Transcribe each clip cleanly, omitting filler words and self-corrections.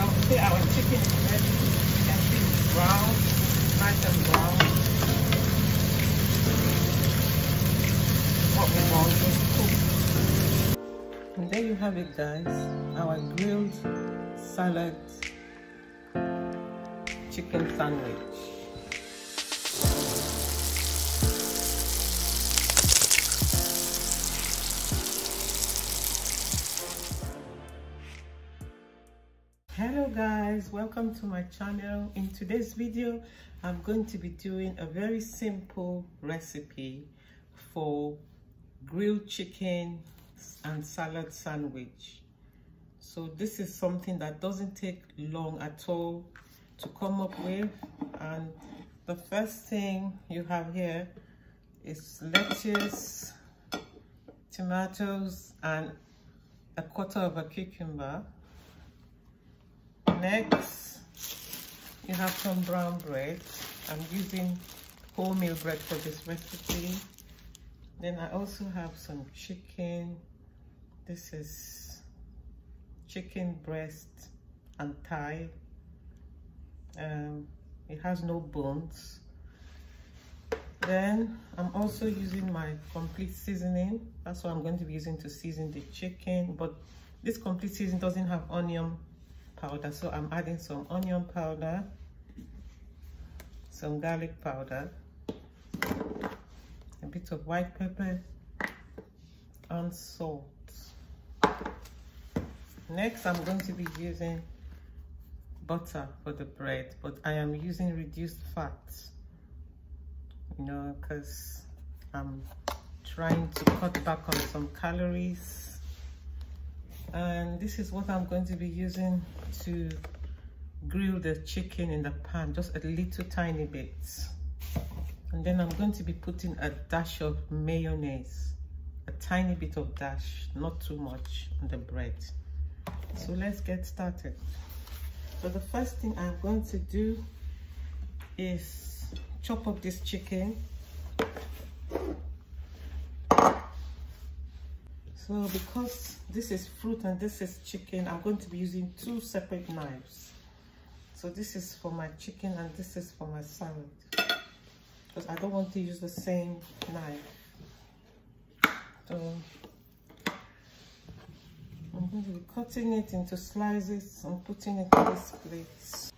I would say our chicken is ready. You can see it's brown, nice and brown. What we want is cooked. And there you have it, guys. Our grilled salad chicken sandwich. Hello guys, welcome to my channel. In today's video I'm going to be doing a very simple recipe for grilled chicken and salad sandwich. So this is something that doesn't take long at all to come up with, and the first thing you have here is lettuce, tomatoes and a quarter of a cucumber. Next, you have some brown bread. I'm using wholemeal bread for this recipe. Then I also have some chicken. This is chicken breast and thigh. It has no bones. Then I'm also using my complete seasoning. That's what I'm going to be using to season the chicken, but this complete seasoning doesn't have onion powder, so I'm adding some onion powder, some garlic powder, a bit of white pepper and salt. Next, I'm going to be using butter for the bread, but I am using reduced fat, you know, because I'm trying to cut back on some calories. And this is what I'm going to be using to grill the chicken in the pan, just a little tiny bit. And then I'm going to be putting a dash of mayonnaise, a tiny bit of dash, not too much, on the bread. So let's get started. So the first thing I'm going to do is chop up this chicken. So because this is fruit and this is chicken, I'm going to be using two separate knives. So this is for my chicken and this is for my salad, because I don't want to use the same knife. So I'm going to be cutting it into slices and putting it in this plate.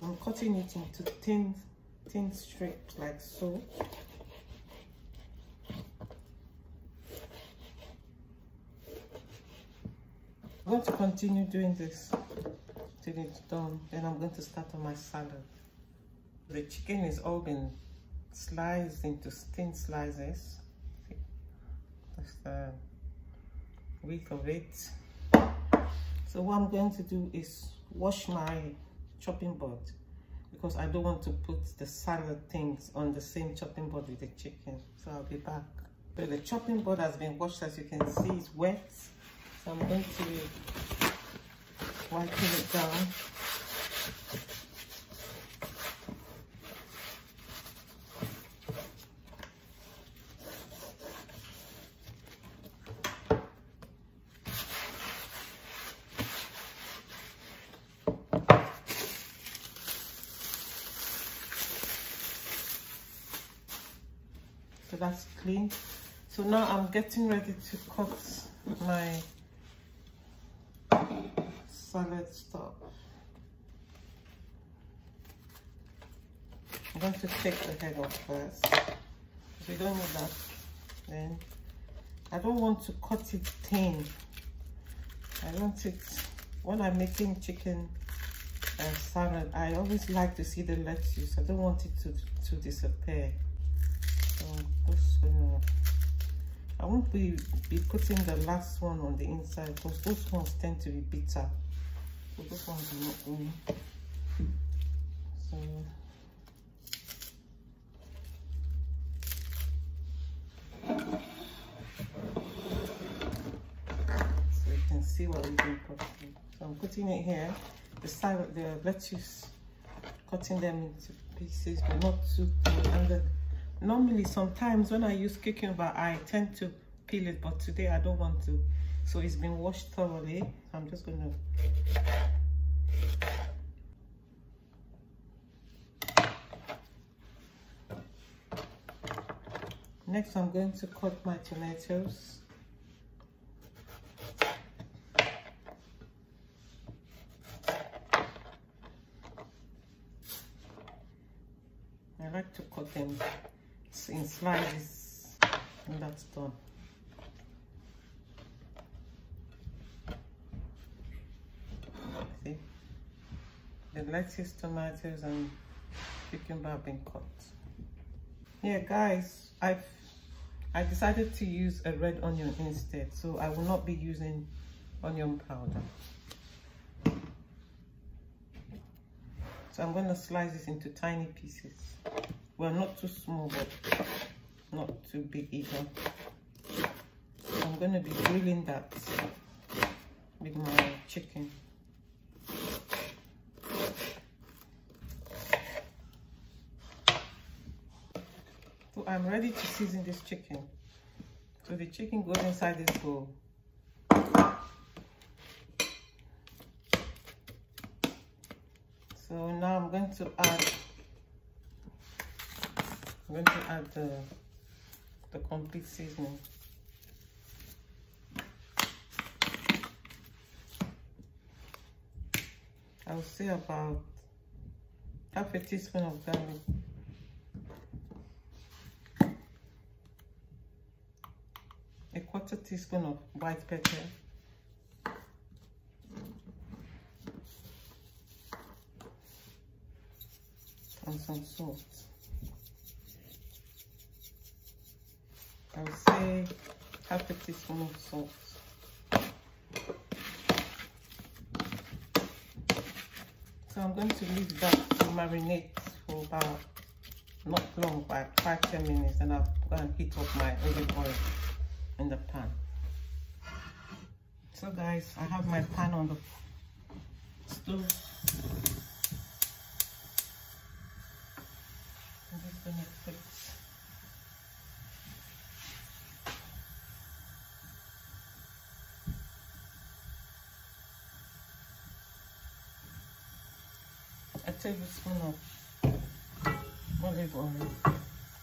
I'm cutting it into thin strips like so. I'm going to continue doing this till it's done. Then I'm going to start on my salad. The chicken is all been sliced into thin slices. That's the width of it. So what I'm going to do is wash my chopping board, because I don't want to put the salad things on the same chopping board with the chicken. So I'll be back. So the chopping board has been washed, as you can see, it's wet. So I'm going to be wiping it down. So that's clean. So now I'm getting ready to cut my salad stuff. I'm going to take the head off first. If you don't need that, then I don't want to cut it thin. I want it, when I'm making chicken salad, I always like to see the lettuce. I don't want it to disappear. So just, you know, I won't be putting the last one on the inside, because those ones tend to be bitter. So those ones are not going. So you can see what we're doing properly. So I'm putting it here. The salad, the lettuce, cutting them into pieces, but not too thin. And normally, sometimes when I use cucumber, I tend to peel it, but today I don't want to. So it's been washed thoroughly. I'm just gonna next I'm going to cut my tomatoes. I like to cut them in slices and that's done. See? The lettuce, tomatoes and cucumber have been cut. Yeah guys, I decided to use a red onion instead, so I will not be using onion powder. So I'm going to slice this into tiny pieces. Well, not too small, but not too big either. I'm going to be grilling that with my chicken. So I'm ready to season this chicken. So the chicken goes inside this bowl. So now I'm going to add the complete seasoning. I'll say about half a teaspoon of garlic. A quarter teaspoon of white pepper. And some salt. I would say half a teaspoon of salt. So I'm going to leave that to marinate for about, not long, about 5-10 minutes, and I'll go and heat up my olive oil in the pan. So guys, I have my pan on the stove. I'm just gonna put a tablespoon of olive oil.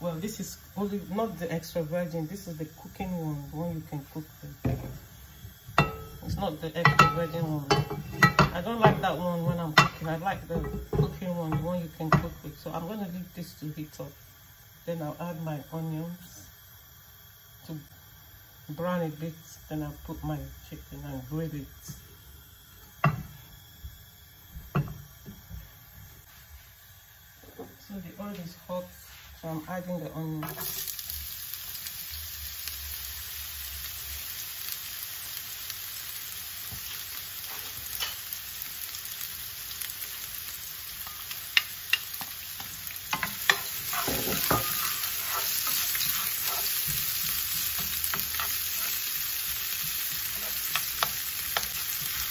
Well, this is olive, not the extra virgin. This is the cooking one, the one you can cook with. It's not the extra virgin one. I don't like that one when I'm cooking. I like the cooking one, the one you can cook with. So I'm going to leave this to heat up. Then I'll add my onions to brown a bit. Then I'll put my chicken and grill it. So the oil is hot, so I'm adding the onions.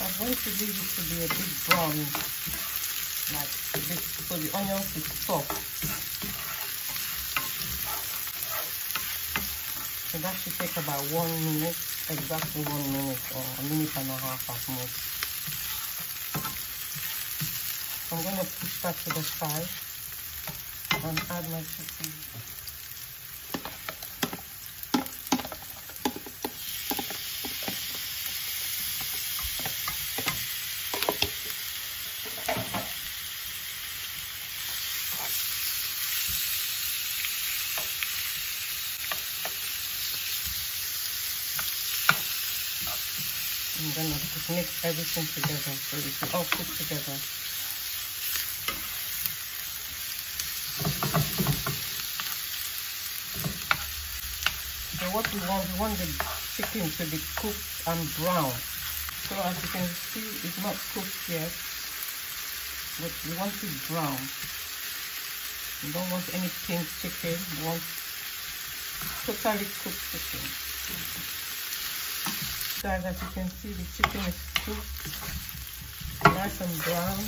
I'm going to leave it to be a bit brown, like a bit, so the onions is soft. So that should take about 1 minute, exactly 1 minute or a minute and a half at most. So I'm going to push that to the side and add my chicken. I'm going to just mix everything together so it will all cook together. So what we want the chicken to be cooked and brown. So as you can see, it's not cooked yet, but we want it brown. You don't want any pink chicken, you want totally cooked chicken. Guys, as you can see, the chicken is cooked, nice and brown.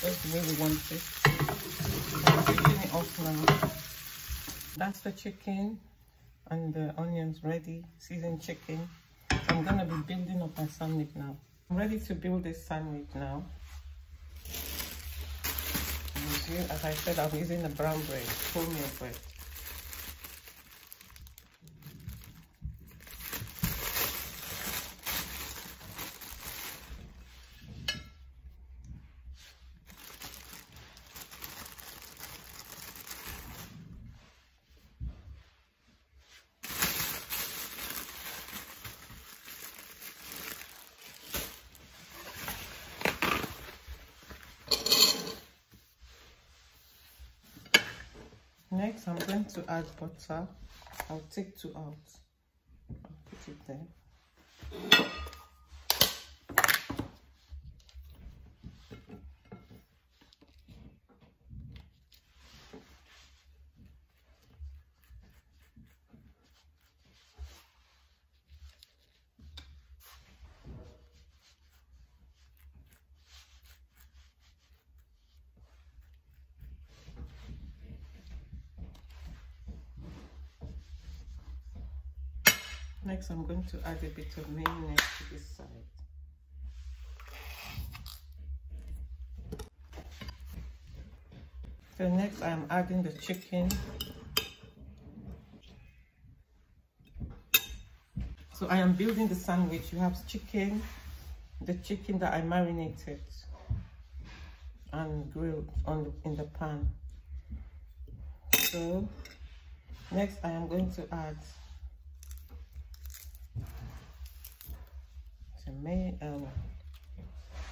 That's the way we want it. I'm taking it off now. That's the chicken and the onions ready, seasoned chicken. I'm gonna be building up my sandwich now. I'm ready to build this sandwich now. As I said, I'm using the brown bread, wholemeal bread. Next, I'm going to add butter. I'll take 2 out. I'll put it there. Next, I'm going to add a bit of mayonnaise to this side. So next, I'm adding the chicken. So I am building the sandwich. You have chicken, the chicken that I marinated and grilled in the pan. So next, I am going to add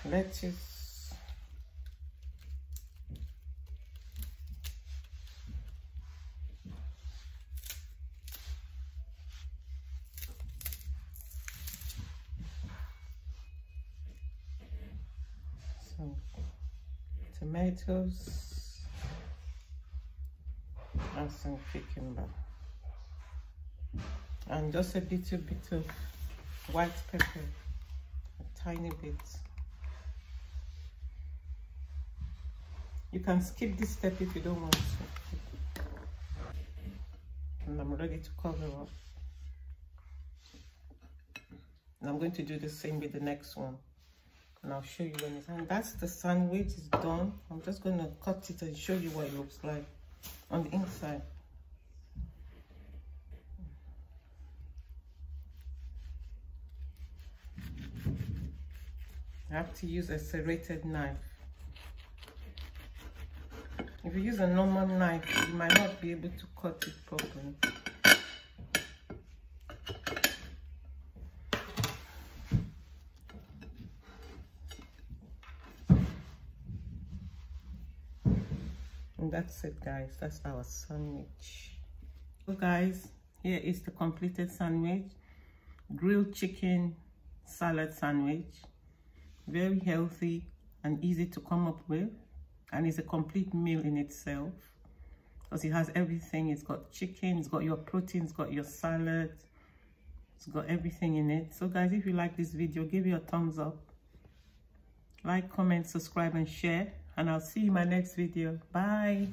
lettuce, some tomatoes, and some cucumber, and just a little bit of white pepper. Tiny bit. You can skip this step if you don't want to. And I'm ready to cover up. And I'm going to do the same with the next one. And I'll show you when it's done. That's the sandwich, it's done. I'm just going to cut it and show you what it looks like on the inside. I have to use a serrated knife. If you use a normal knife, you might not be able to cut it properly. And that's it, guys. That's our sandwich. So guys, here is the completed sandwich. Grilled chicken salad sandwich. Very healthy and easy to come up with, and it's a complete meal in itself because it has everything. It's got chicken, it's got your protein, it's got your salad, it's got everything in it. So guys, if you like this video, give it a thumbs up, like, comment, subscribe and share, and I'll see you in my next video. Bye.